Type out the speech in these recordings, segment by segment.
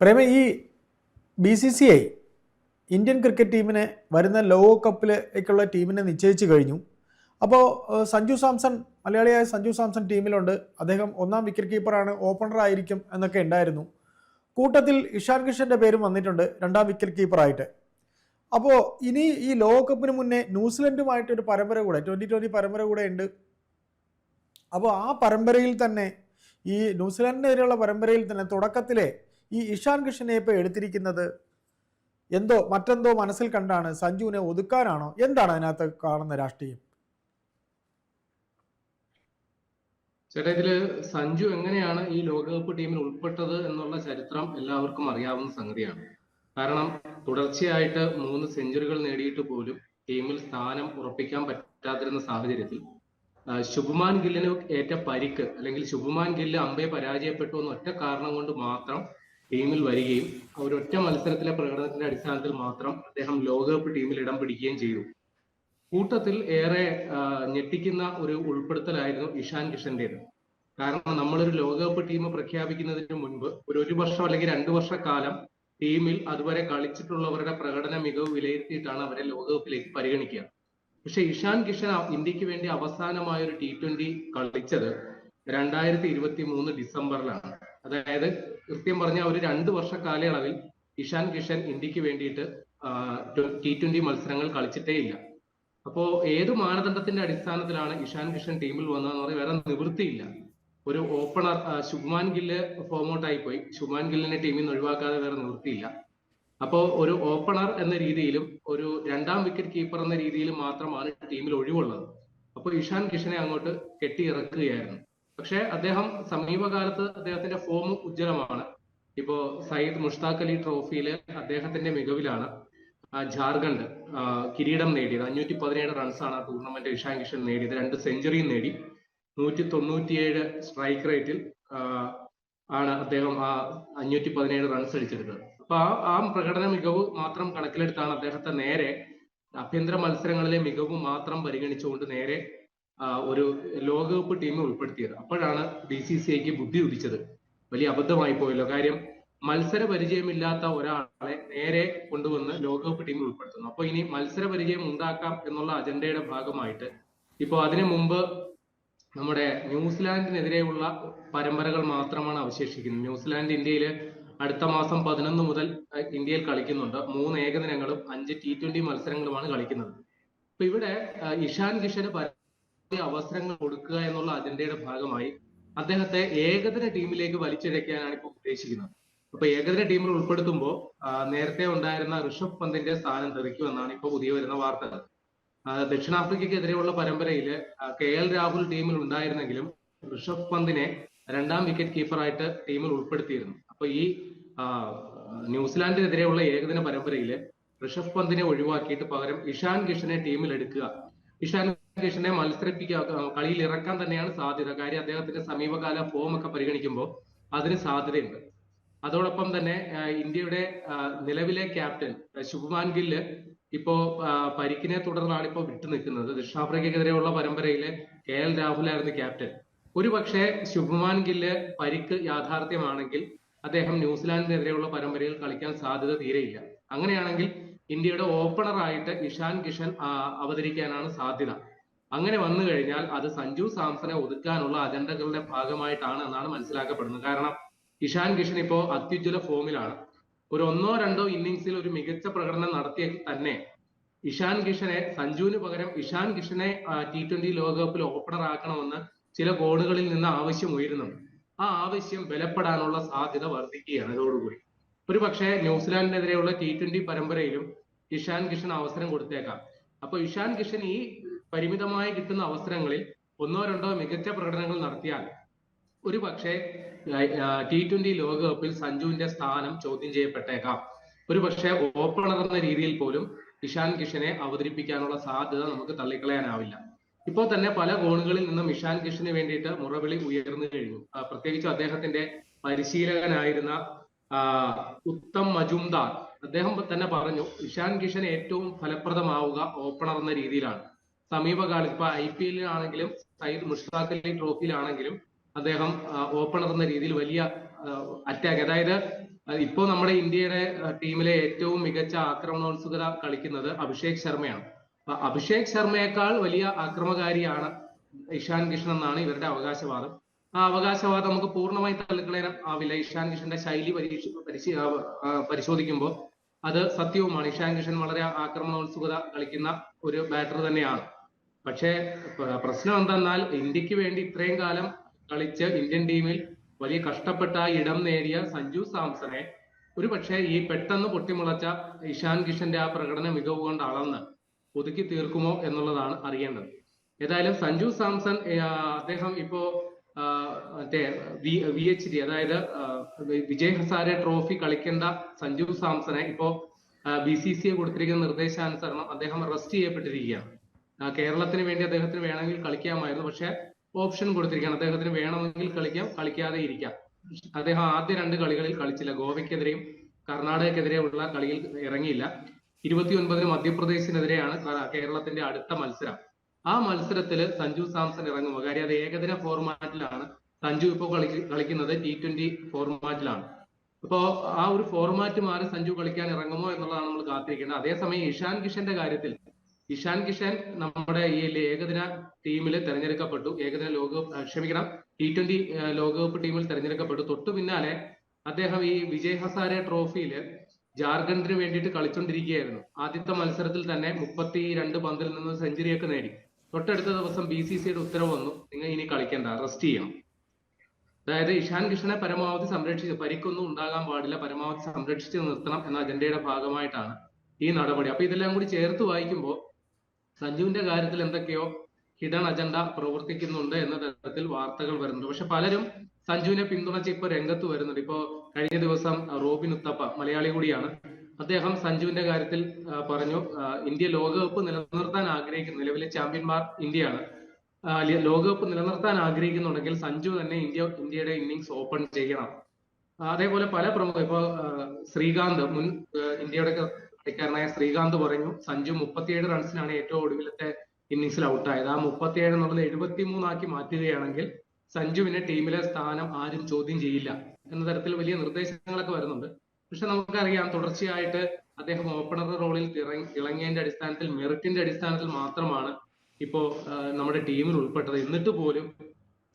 പ്രേമ ഈ BCCI Indian cricket ടീമിനെ വരുന്ന ലോകകപ്പിലേക്കുള്ള ടീമിനെ നിശ്ചയിച്ചു കഴിഞ്ഞു. അപ്പോൾ സഞ്ജു സാംസൺ, മലയാളിയായ സഞ്ജു സാംസൺ ടീമിലുണ്ട്. അദ്ദേഹം ഒന്നാം വിക്കറ്റ് കീപ്പറാണ്, ഓപ്പണർ ആയിരിക്കും എന്നൊക്കെ ഉണ്ടായിരുന്നു. കൂട്ടത്തിൽ ഇഷാൻ കിഷന്റെ പേരും വന്നിട്ടുണ്ട് രണ്ടാം വിക്കറ്റ് കീപ്പറായിട്ട്. അപ്പോൾ ഇനി ഈ ലോകകപ്പിന് മുന്നേ ന്യൂസിലൻഡുമായിട്ടൊരു പരമ്പര കൂടെ, 2020 പരമ്പര കൂടെ ഉണ്ട്. അപ്പോൾ ആ പരമ്പരയിൽ തന്നെ, ഈ ന്യൂസിലൻഡിനെതിരെയുള്ള പരമ്പരയിൽ തന്നെ തുടക്കത്തിലെ ഈ ഇഷാൻ കിഷനെ ഇപ്പോൾ എടുത്തിരിക്കുന്നത് മറ്റെന്തോ മനസ്സിൽ കണ്ടാണ്? സഞ്ജുവിനെ ഒതുക്കാനാണോ? എന്താണ് അതിനകത്ത് കാണുന്ന രാഷ്ട്രീയം? ചേട്ടാ, ഇതില് സഞ്ജു എങ്ങനെയാണ് ഈ ലോകകപ്പ് ടീമിൽ ഉൾപ്പെട്ടത് എന്നുള്ള ചരിത്രം എല്ലാവർക്കും അറിയാവുന്ന സംഗതിയാണ്. കാരണം തുടർച്ചയായിട്ട് 3 സെഞ്ചുറികൾ നേടിയിട്ട് പോലും ടീമിൽ സ്ഥാനം ഉറപ്പിക്കാൻ പറ്റാതിരുന്ന സാഹചര്യത്തിൽ ശുഭ്മാൻ ഗില്ലിന് ഏറ്റ പരിക്ക്, അല്ലെങ്കിൽ ശുഭ്മാൻ ഗില്ല് അമ്പയെ പരാജയപ്പെട്ടു എന്ന ഒറ്റ കാരണം കൊണ്ട് മാത്രം ടീമിൽ വരികയും ഒരൊറ്റ മത്സരത്തിലെ പ്രകടനത്തിന്റെ അടിസ്ഥാനത്തിൽ മാത്രം അദ്ദേഹം ലോകകപ്പ് ടീമിൽ ഇടം പിടിക്കുകയും ചെയ്തു. കൂട്ടത്തിൽ ഏറെ ഞെട്ടിക്കുന്ന ഒരു ഉൾപ്പെടുത്തലായിരുന്നു ഇഷാൻ കിഷന്റേത്. കാരണം നമ്മളൊരു ലോകകപ്പ് ടീം പ്രഖ്യാപിക്കുന്നതിന് മുൻപ് ഒരു വർഷം അല്ലെങ്കിൽ 2 വർഷക്കാലം ടീമിൽ അതുവരെ കളിച്ചിട്ടുള്ളവരുടെ പ്രകടന മികവ് വിലയിരുത്തിയിട്ടാണ് അവരെ ലോകകപ്പിലേക്ക് പരിഗണിക്കുക. പക്ഷെ ഇഷാൻ കിഷൻ ഇന്ത്യക്ക് വേണ്ടി അവസാനമായ ഒരു T20 കളിച്ചത് 2023 ഡിസംബറിലാണ്. അതായത് കൃത്യം പറഞ്ഞ ഒരു 2 വർഷ കാലയളവിൽ ഇഷാൻ കിഷൻ ഇന്ത്യക്ക് വേണ്ടിയിട്ട് T20 മത്സരങ്ങൾ കളിച്ചിട്ടേ ഇല്ല. അപ്പോ ഏത് മാനദണ്ഡത്തിന്റെ അടിസ്ഥാനത്തിലാണ് ഇഷാൻ കിഷൻ ടീമിൽ വന്നതെന്ന് പറഞ്ഞാൽ വേറെ നിവൃത്തിയില്ല. ഒരു ഓപ്പണർ ശുഭ്മാൻ ഗില്ല് ഫോമൗട്ടായി പോയി, ശുഭ്മാൻ ഗില്ലിനെ ടീമിൽ നിന്ന് ഒഴിവാക്കാതെ വേറെ നിവൃത്തിയില്ല. അപ്പോ ഒരു ഓപ്പണർ എന്ന രീതിയിലും ഒരു രണ്ടാം വിക്കറ്റ് കീപ്പർ എന്ന രീതിയിലും മാത്രമാണ് ടീമിൽ ഒഴിവുള്ളത്. അപ്പോൾ ഇഷാൻ കിഷനെ അങ്ങോട്ട് കെട്ടിയിറക്കുകയായിരുന്നു. പക്ഷെ അദ്ദേഹം സമീപകാലത്ത് അദ്ദേഹത്തിന്റെ ഫോം ഉജ്ജ്വലമാണ്. ഇപ്പോ സയ്യിദ് മുഷ്താഖ് അലി ട്രോഫിയിലെ അദ്ദേഹത്തിന്റെ മികവിലാണ് ജാർഖണ്ഡ് കിരീടം നേടിയത്. 517 റൺസാണ് ആ ടൂർണമെന്റ് ഇഷാൻ കിഷൻ നേടിയത്. 2 സെഞ്ചുറിയും നേടി. 197 സ്ട്രൈക്ക് റേറ്റിൽ ആണ് അദ്ദേഹം ആ 517 റൺസ് അടിച്ചെടുത്തത്. അപ്പൊ ആ പ്രകടന മികവ് മാത്രം കണക്കിലെടുത്താണ് അദ്ദേഹത്തെ നേരെ ആഭ്യന്തര മത്സരങ്ങളിലെ മികവ് മാത്രം പരിഗണിച്ചുകൊണ്ട് നേരെ ഒരു ലോകകപ്പ് ടീമിൽ ഉൾപ്പെടുത്തിയത്. അപ്പോഴാണ് BCCIക്ക് ബുദ്ധി ഉദിച്ചത്. വലിയ അബദ്ധമായി പോയല്ലോ. കാര്യം മത്സര പരിചയമില്ലാത്ത ഒരാളെ നേരെ കൊണ്ടുവന്ന് ലോകകപ്പ് ടീമിൽ ഉൾപ്പെടുത്തുന്നു. അപ്പൊ ഇനി മത്സര പരിചയം ഉണ്ടാക്കാം എന്നുള്ള അജണ്ടയുടെ ഭാഗമായിട്ട് ഇപ്പൊ അതിനു മുമ്പ് നമ്മുടെ ന്യൂസിലാൻഡിനെതിരെയുള്ള പരമ്പരകൾ മാത്രമാണ് അവശേഷിക്കുന്നത്. ന്യൂസിലാൻഡ് ഇന്ത്യയില് അടുത്ത മാസം 11 മുതൽ ഇന്ത്യയിൽ കളിക്കുന്നുണ്ട്. 3 ഏകദിനങ്ങളും 5 T20 മത്സരങ്ങളുമാണ് കളിക്കുന്നത്. അപ്പൊ ഇവിടെ ഇഷാൻ കിഷന് അവസരങ്ങൾ കൊടുക്കുക എന്നുള്ള അജണ്ടയുടെ ഭാഗമായി അദ്ദേഹത്തെ ഏകദിന ടീമിലേക്ക് വലിച്ചിഴക്കാനാണ് ഇപ്പോൾ ഉദ്ദേശിക്കുന്നത്. അപ്പൊ ഏകദിന ടീമിൽ ഉൾപ്പെടുത്തുമ്പോൾ നേരത്തെ ഉണ്ടായിരുന്ന ഋഷഭ് പന്തിന്റെ സ്ഥാനം തെറിക്കുമെന്നാണ് ഇപ്പൊ പുതിയ വരുന്ന വാർത്തകൾ. ദക്ഷിണാഫ്രിക്കയ്ക്കെതിരെയുള്ള പരമ്പരയിൽ KL രാഹുൽ ടീമിൽ ഉണ്ടായിരുന്നെങ്കിലും ഋഷഭ് പന്തിനെ 2ാം വിക്കറ്റ് കീപ്പറായിട്ട് ടീമിൽ ഉൾപ്പെടുത്തിയിരുന്നു. അപ്പൊ ഈ ന്യൂസിലാൻഡിനെതിരെയുള്ള ഏകദിന പരമ്പരയിൽ ഋഷഭ് പന്തിനെ ഒഴിവാക്കിയിട്ട് പകരം ഇഷാൻ കിഷനെ ടീമിൽ എടുക്കുക, ഇഷാൻ കിഷനെ മത്സരിപ്പിക്കുക, കളിയിൽ ഇറക്കാൻ തന്നെയാണ് സാധ്യത. കാര്യം അദ്ദേഹത്തിന്റെ സമീപകാല ഫോം ഒക്കെ പരിഗണിക്കുമ്പോൾ അതിന് സാധ്യതയുണ്ട്. അതോടൊപ്പം തന്നെ ഇന്ത്യയുടെ നിലവിലെ ക്യാപ്റ്റൻ ശുഭ്മാൻ ഗില്ല് ഇപ്പോ പരിക്കിനെ തുടർന്നാണ് ഇപ്പോ വിട്ടു നിൽക്കുന്നത്. ദക്ഷിണാഫ്രിക്കയ്ക്കെതിരെയുള്ള പരമ്പരയില് KL രാഹുലായിരുന്നു ക്യാപ്റ്റൻ. ഒരുപക്ഷെ ശുഭ്മാൻ ഗില്ല് പരിക്ക് യാഥാർത്ഥ്യമാണെങ്കിൽ അദ്ദേഹം ന്യൂസിലാൻഡിനെതിരെയുള്ള പരമ്പരയിൽ കളിക്കാൻ സാധ്യത തീരെയില്ല. അങ്ങനെയാണെങ്കിൽ ഇന്ത്യയുടെ ഓപ്പണറായിട്ട് ഇഷാൻ കിഷൻ അവതരിക്കാനാണ് സാധ്യത. അങ്ങനെ വന്നു കഴിഞ്ഞാൽ അത് സഞ്ജു സാംസനെ ഒതുക്കാനുള്ള അജണ്ടകളുടെ ഭാഗമായിട്ടാണ് എന്നാണ് മനസ്സിലാക്കപ്പെടുന്നത്. കാരണം ഇഷാൻ കിഷൻ ഇപ്പോ അത്യുജ്വല ഫോമിലാണ്. ഒരു 1-2 ഇന്നിങ്സിൽ ഒരു മികച്ച പ്രകടനം നടത്തിയെങ്കിൽ തന്നെ ഇഷാൻ കിഷനെ, സഞ്ജുവിന് പകരം ഇഷാൻ കിഷനെ T20 ലോകകപ്പിൽ ഓപ്പണർ ആക്കണമെന്ന് ചില കോണുകളിൽ നിന്ന് ആവശ്യം ഉയരുന്നുണ്ട്. ആ ആവശ്യം ബലപ്പെടാനുള്ള സാധ്യത വർദ്ധിക്കുകയാണ് ഇതോടുകൂടി. ഒരു പക്ഷേ ന്യൂസിലാൻഡിനെതിരെയുള്ള T20 പരമ്പരയിലും ഇഷാൻ കിഷൻ അവസരം കൊടുത്തേക്കാം. അപ്പൊ ഇഷാൻ കിഷൻ ഈ പരിമിതമായി കിട്ടുന്ന അവസരങ്ങളിൽ 1-2 മികച്ച പ്രകടനങ്ങൾ നടത്തിയാൽ ഒരു പക്ഷേ T20 ലോകകപ്പിൽ സഞ്ജുവിന്റെ സ്ഥാനം ചോദ്യം ചെയ്യപ്പെട്ടേക്കാം. ഒരു പക്ഷേ ഓപ്പണർ എന്ന രീതിയിൽ പോലും ഇഷാൻ കിഷനെ അവതരിപ്പിക്കാനുള്ള സാധ്യത നമുക്ക് തള്ളിക്കളയാനാവില്ല. ഇപ്പോൾ തന്നെ പല കോണുകളിൽ നിന്നും ഇഷാൻ കിഷന് വേണ്ടിയിട്ട് മുറവിളി ഉയർന്നു കഴിഞ്ഞു. പ്രത്യേകിച്ച് അദ്ദേഹത്തിന്റെ പരിശീലകനായിരുന്ന ഉത്തം മജുംദാർ അദ്ദേഹം തന്നെ പറഞ്ഞു, ഇഷാൻ കിഷൻ ഏറ്റവും ഫലപ്രദമാവുക ഓപ്പണർ എന്ന രീതിയിലാണ്. സമീപകാലത്ത് ഇപ്പൊ IPL ആണെങ്കിലും സയ്യിദ് മുഷ്താഖ് അലി ട്രോഫിയിലാണെങ്കിലും അദ്ദേഹം ഓപ്പണർ എന്ന രീതിയിൽ വലിയ അറ്റാക്ക്, അതായത് ഇപ്പോൾ നമ്മുടെ ഇന്ത്യയുടെ ടീമിലെ ഏറ്റവും മികച്ച ആക്രമണോത്സുകത കളിക്കുന്നത് അഭിഷേക് ശർമ്മയാണ്. അഭിഷേക് ശർമ്മയേക്കാൾ വലിയ ആക്രമകാരിയാണ് ഇഷാൻ കിഷൻ എന്നാണ് ഇവരുടെ അവകാശവാദം. ആ അവകാശവാദം നമുക്ക് പൂർണ്ണമായി തള്ളിക്കളയാൻ ആവില്ല. ഇഷാൻ കിഷന്റെ ശൈലി പരിശോധിക്കുമ്പോൾ അത് സത്യവുമാണ്. ഇഷാൻ കിഷൻ വളരെ ആക്രമണോത്സുകത കളിക്കുന്ന ഒരു ബാറ്റർ തന്നെയാണ്. പക്ഷേ പ്രശ്നം എന്തെന്നാൽ ഇന്ത്യക്ക് വേണ്ടി ഇത്രയും കാലം കളിച്ച് ഇന്ത്യൻ ടീമിൽ വലിയ കഷ്ടപ്പെട്ട ഇടം നേടിയ സഞ്ജു സാംസണെ ഒരു പക്ഷേ ഈ പെട്ടെന്ന് പൊട്ടിമുളച്ച ഇഷാൻ കിഷന്റെ ആ പ്രകടന മികവ് കൊണ്ട് അളന്ന് ഒതുക്കി തീർക്കുമോ എന്നുള്ളതാണ് അറിയേണ്ടത്. ഏതായാലും സഞ്ജു സാംസൺ അദ്ദേഹം ഇപ്പോ മറ്റേ VHD അതായത് വിജയ് ഹസാരെ ട്രോഫി കളിക്കേണ്ട സഞ്ജു സാംസണെ ഇപ്പോ BCCI കൊടുത്തിരിക്കുന്ന നിർദ്ദേശാനുസരണം അദ്ദേഹം അറസ്റ്റ് ചെയ്യപ്പെട്ടിരിക്കുകയാണ്. കേരളത്തിന് വേണ്ടി അദ്ദേഹത്തിന് വേണമെങ്കിൽ കളിക്കാമായിരുന്നു, പക്ഷെ ഓപ്ഷൻ കൊടുത്തിരിക്കുകയാണ്. അദ്ദേഹത്തിന് വേണമെങ്കിൽ കളിക്കാം, കളിക്കാതെ ഇരിക്കാം. അദ്ദേഹം ആദ്യ 2 കളികളിൽ കളിച്ചില്ല. ഗോവയ്ക്കെതിരെയും കർണാടകക്കെതിരെയുള്ള കളിയിൽ ഇറങ്ങിയില്ല. 29-ന് മധ്യപ്രദേശിനെതിരെയാണ് കേരളത്തിന്റെ അടുത്ത മത്സരം. ആ മത്സരത്തിൽ സഞ്ജു സാംസൺ ഇറങ്ങുമോ? കാര്യം അത് ഏകദിന ഫോർമാറ്റിലാണ്. സഞ്ജു ഇപ്പോൾ കളിക്കുന്നത് T20 ഫോർമാറ്റിലാണ്. അപ്പോ ആ ഒരു ഫോർമാറ്റ് മാറി സഞ്ജു കളിക്കാൻ ഇറങ്ങുമോ എന്നുള്ളതാണ് നമ്മൾ കാത്തിരിക്കേണ്ടത്. അതേസമയം ഇഷാൻ കിഷന്റെ കാര്യത്തിൽ ഇഷാൻ കിഷൻ നമ്മുടെ ഈ ഏകദിന ടീമിൽ തെരഞ്ഞെടുക്കപ്പെട്ടു. T20 ലോകകപ്പ് ടീമിൽ തെരഞ്ഞെടുക്കപ്പെട്ടു. തൊട്ടു പിന്നാലെ അദ്ദേഹം ഈ വിജയ് ഹസാരെ ട്രോഫിയിൽ ജാർഖണ്ഡിന് വേണ്ടിയിട്ട് കളിച്ചുകൊണ്ടിരിക്കുകയായിരുന്നു. ആദ്യത്തെ മത്സരത്തിൽ തന്നെ 32 പന്തിൽ നിന്ന് സെഞ്ചുറിയൊക്കെ നേടി. തൊട്ടടുത്ത ദിവസം BCCIയുടെ ഉത്തരവ് വന്നു, നിങ്ങൾ ഇനി കളിക്കണ്ട, റെസ്റ്റ് ചെയ്യണം. അതായത് ഇഷാൻ കിഷനെ പരമാവധി സംരക്ഷിച്ച്, പരിക്കൊന്നും ഉണ്ടാകാൻ പാടില്ല, പരമാവധി സംരക്ഷിച്ച് നിർത്തണം എന്ന അജണ്ടയുടെ ഭാഗമായിട്ടാണ് ഈ നടപടി. അപ്പൊ ഇതെല്ലാം കൂടി ചേർത്ത് വായിക്കുമ്പോൾ സഞ്ജുവിന്റെ കാര്യത്തിൽ എന്തൊക്കെയോ ഹിഡൻ അജണ്ട പ്രവർത്തിക്കുന്നുണ്ട് എന്ന തരത്തിൽ വാർത്തകൾ വരുന്നുണ്ട്. പക്ഷെ പലരും സഞ്ജുവിനെ പിന്തുണച്ച് ഇപ്പൊ രംഗത്ത് വരുന്നുണ്ട്. ഇപ്പോ കഴിഞ്ഞ ദിവസം റോബിൻ ഉത്തപ്പ, മലയാളി കൂടിയാണ്, അദ്ദേഹം സഞ്ജുവിന്റെ കാര്യത്തിൽ പറഞ്ഞു, ഇന്ത്യ ലോകകപ്പ് നിലനിർത്താൻ ആഗ്രഹിക്കുന്നു, നിലവിലെ ചാമ്പ്യന്മാർ ഇന്ത്യയാണ്, ലോകകപ്പ് നിലനിർത്താൻ ആഗ്രഹിക്കുന്നുണ്ടെങ്കിൽ സഞ്ജു തന്നെ ഇന്ത്യയുടെ ഇന്നിങ്സ് ഓപ്പൺ ചെയ്യണം. അതേപോലെ പല പ്രമുഖ ഇപ്പോ ശ്രീകാന്ത്, മുൻ ഇന്ത്യയുടെ കളിക്കാരനായ ശ്രീകാന്ത് പറഞ്ഞു, സഞ്ജു 37 റൺസിനാണ് ഏറ്റവും ഒടുവിലത്തെ ഇന്നിങ്സിൽ ഔട്ടായത്. ആ 37 എന്നുള്ളത് 73 ആക്കി മാറ്റുകയാണെങ്കിൽ സഞ്ജുവിനെ ടീമിലെ സ്ഥാനം ആരും ചോദ്യം ചെയ്യില്ല എന്ന തരത്തിൽ വലിയ നിർദ്ദേശങ്ങളൊക്കെ വരുന്നുണ്ട്. പക്ഷെ നമുക്കറിയാം, തുടർച്ചയായിട്ട് അദ്ദേഹം ഓപ്പണർ റോളിൽ ഇറങ്ങിയതിന്റെ അടിസ്ഥാനത്തിൽ, മെറിറ്റിന്റെ അടിസ്ഥാനത്തിൽ മാത്രമാണ് ഇപ്പോ നമ്മുടെ ടീമിൽ ഉൾപ്പെട്ടത്. എന്നിട്ട് പോലും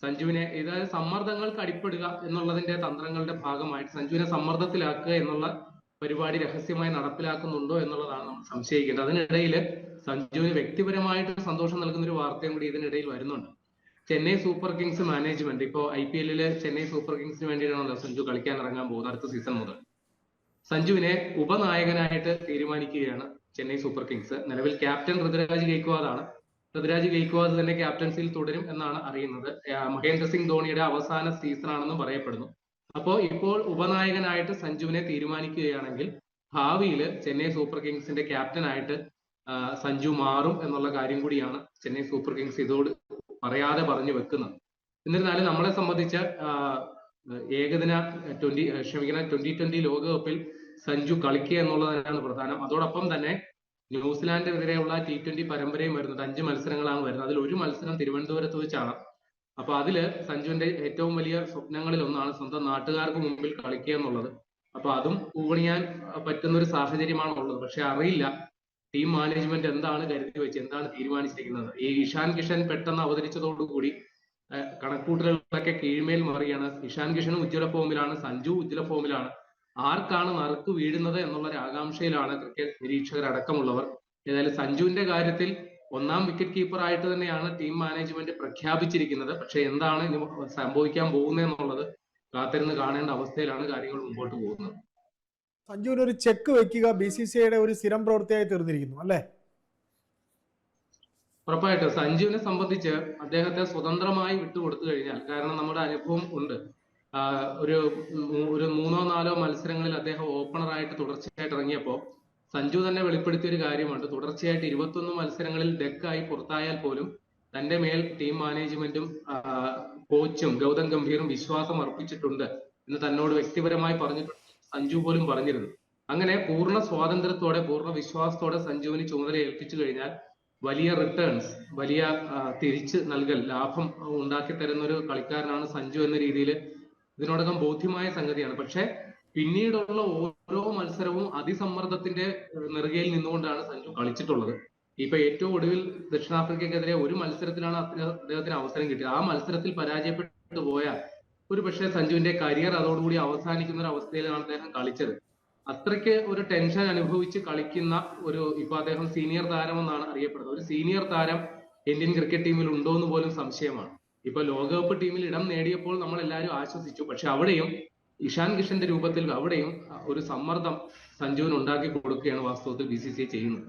സഞ്ജുവിനെ, ഇതായത് സമ്മർദ്ദങ്ങൾക്ക് അടിപ്പെടുക എന്നുള്ളതിന്റെ തന്ത്രങ്ങളുടെ ഭാഗമായിട്ട് സഞ്ജുവിനെ സമ്മർദ്ദത്തിലാക്കുക എന്നുള്ള പരിപാടി രഹസ്യമായി നടപ്പിലാക്കുന്നുണ്ടോ എന്നുള്ളതാണ് നമ്മൾ സംശയിക്കേണ്ടത്. അതിനിടയിൽ സഞ്ജുവിന് വ്യക്തിപരമായിട്ട് സന്തോഷം നൽകുന്ന ഒരു വാർത്തയും കൂടി ഇതിനിടയിൽ വരുന്നുണ്ട്. ചെന്നൈ സൂപ്പർ കിങ്സ് മാനേജ്മെന്റ് ഇപ്പോ IPL ചെന്നൈ സൂപ്പർ കിങ്സിന് വേണ്ടിയിട്ടാണല്ലോ സഞ്ജു കളിക്കാൻ ഇറങ്ങാൻ പോകുന്നത് അടുത്ത സീസൺ മുതൽ. സഞ്ജുവിനെ ഉപനായകനായിട്ട് തീരുമാനിക്കുകയാണ് ചെന്നൈ സൂപ്പർ കിങ്സ്. നിലവിൽ ക്യാപ്റ്റൻ ഋതുരാജ് ഗെയ്ക്വാദ് ആണ്. ഋതുരാജ് ഗെയ്ക്വാദ് തന്നെ ക്യാപ്റ്റൻസിയിൽ തുടരും എന്നാണ് അറിയുന്നത്. മഹേന്ദ്ര സിംഗ് ധോണിയുടെ അവസാന സീസൺ ആണെന്നും പറയപ്പെടുന്നു. അപ്പോ ഇപ്പോൾ ഉപനായകനായിട്ട് സഞ്ജുവിനെ തീരുമാനിക്കുകയാണെങ്കിൽ ഭാവിയിൽ ചെന്നൈ സൂപ്പർ കിങ്സിന്റെ ക്യാപ്റ്റനായിട്ട് സഞ്ജു മാറും എന്നുള്ള കാര്യം കൂടിയാണ് ചെന്നൈ സൂപ്പർ കിങ്സ് ഇതോട് പറയാതെ പറഞ്ഞു വെക്കുന്നത്. എന്നിരുന്നാലും നമ്മളെ സംബന്ധിച്ച് ഏകദിന 2020 ലോകകപ്പിൽ സഞ്ജു കളിക്കുക എന്നുള്ളത് തന്നെയാണ് പ്രധാനം. അതോടൊപ്പം തന്നെ ന്യൂസിലാൻഡിനെതിരെയുള്ള T20 പരമ്പരയും വരുന്നുണ്ട്. 5 മത്സരങ്ങളാണ് വരുന്നത്. അതിൽ ഒരു മത്സരം തിരുവനന്തപുരത്ത് വെച്ചാണ്. അപ്പൊ അതില് സഞ്ജുവിന്റെ ഏറ്റവും വലിയ സ്വപ്നങ്ങളിൽ ഒന്നാണ് സ്വന്തം നാട്ടുകാർക്ക് മുമ്പിൽ കളിക്കുക എന്നുള്ളത്. അപ്പൊ അതും ഊണിയാൻ പറ്റുന്ന ഒരു സാഹചര്യമാണ് ഉള്ളത്. പക്ഷെ അറിയില്ല ടീം മാനേജ്മെന്റ് എന്താണ് കരുതി വെച്ച്, എന്താണ് തീരുമാനിച്ചിരിക്കുന്നത്. ഈ ഇഷാൻ കിഷൻ പെട്ടെന്ന് അവതരിച്ചതോടുകൂടി കണക്കൂട്ടലുകളൊക്കെ കീഴ്മേൽ മറിയാണ്. ഇഷാൻ കിഷനും ഉജ്ജ്വല ഫോമിലാണ്, സഞ്ജു ഉജ്ജ്വല ഫോമിലാണ്. ആർക്കാണ് നറുക്ക് വീഴുന്നത് എന്നുള്ള ഒരു ആകാംക്ഷയിലാണ് ക്രിക്കറ്റ് നിരീക്ഷകരടക്കമുള്ളവർ. ഏതായാലും സഞ്ജുവിന്റെ കാര്യത്തിൽ 1ാം വിക്കറ്റ് കീപ്പർ ആയിട്ട് തന്നെയാണ് ടീം മാനേജ്മെന്റ് പ്രഖ്യാപിച്ചിരിക്കുന്നത്. പക്ഷെ എന്താണ് സംഭവിക്കാൻ പോകുന്നത് എന്നുള്ളത് കാത്തിരുന്ന് കാണേണ്ട അവസ്ഥയിലാണ് കാര്യങ്ങൾ മുമ്പോട്ട് പോകുന്നത്. സഞ്ജുവിന് ഒരു ചെക്ക് വെക്കുക BCCIയുടെ ഒരു സ്ഥിരം പ്രവൃത്തിയായി തീർന്നിരിക്കുന്നു അല്ലേ? ഉറപ്പായിട്ടും സഞ്ജുവിനെ സംബന്ധിച്ച് അദ്ദേഹത്തെ സ്വതന്ത്രമായി വിട്ടുകൊടുത്തു കഴിഞ്ഞാൽ, കാരണം നമ്മുടെ അനുഭവം ഉണ്ട്, ഒരു 3-4 മത്സരങ്ങളിൽ അദ്ദേഹം ഓപ്പണറായിട്ട് തുടർച്ചയായിട്ട് ഇറങ്ങിയപ്പോൾ സഞ്ജു തന്നെ വെളിപ്പെടുത്തിയ ഒരു കാര്യമുണ്ട്. തുടർച്ചയായിട്ട് 21 മത്സരങ്ങളിൽ ഡെക്കായി പുറത്തായാൽ പോലും തന്റെ മേൽ ടീം മാനേജ്മെന്റും കോച്ചും ഗൗതം ഗംഭീറും വിശ്വാസം അർപ്പിച്ചിട്ടുണ്ട് എന്ന് തന്നോട് വ്യക്തിപരമായി പറഞ്ഞിട്ടുണ്ട്. സഞ്ജു പോലും പറഞ്ഞിരുന്നു. അങ്ങനെ പൂർണ്ണ സ്വാതന്ത്ര്യത്തോടെ, പൂർണ്ണ വിശ്വാസത്തോടെ സഞ്ജുവിന് ചുമതല ഏൽപ്പിച്ചു കഴിഞ്ഞാൽ വലിയ റിട്ടേൺസ്, വലിയ തിരിച്ചു നൽകൽ, ലാഭം ഉണ്ടാക്കി തരുന്ന ഒരു കളിക്കാരനാണ് സഞ്ജു എന്ന രീതിയിൽ ഇതിനോടകം ബോധ്യമായ സംഗതിയാണ്. പക്ഷെ പിന്നീടുള്ള ഓരോ മത്സരവും അതിസമ്മർദ്ദത്തിന്റെ നെറുകയിൽ നിന്നുകൊണ്ടാണ് സഞ്ജു കളിച്ചിട്ടുള്ളത്. ഇപ്പൊ ഏറ്റവും ഒടുവിൽ ദക്ഷിണാഫ്രിക്കക്കെതിരെ ഒരു മത്സരത്തിലാണ് അദ്ദേഹത്തിന് അവസരം കിട്ടിയത്. ആ മത്സരത്തിൽ പരാജയപ്പെട്ടു പോയാൽ ഒരു പക്ഷേ സഞ്ജുവിന്റെ കരിയർ അതോടുകൂടി അവസാനിക്കുന്ന ഒരു അവസ്ഥയിലാണ് അദ്ദേഹം കളിച്ചത്. അത്രയ്ക്ക് ഒരു ടെൻഷൻ അനുഭവിച്ച് കളിക്കുന്ന ഇപ്പൊ അദ്ദേഹം സീനിയർ താരമെന്നാണ് അറിയപ്പെടുന്നത്. ഒരു സീനിയർ താരം ഇന്ത്യൻ ക്രിക്കറ്റ് ടീമിൽ ഉണ്ടോ എന്ന് പോലും സംശയമാണ്. ഇപ്പൊ ലോകകപ്പ് ടീമിൽ ഇടം നേടിയപ്പോൾ നമ്മൾ എല്ലാവരും ആശ്വസിച്ചു. പക്ഷെ അവിടെയും ഇഷാൻ കിഷന്റെ രൂപത്തിൽ അവിടെയും ഒരു സമ്മർദ്ദം സഞ്ജുവിന് ഉണ്ടാക്കി കൊടുക്കുകയാണ് വാസ്തവത്തിൽ BCCI ചെയ്യുന്നത്.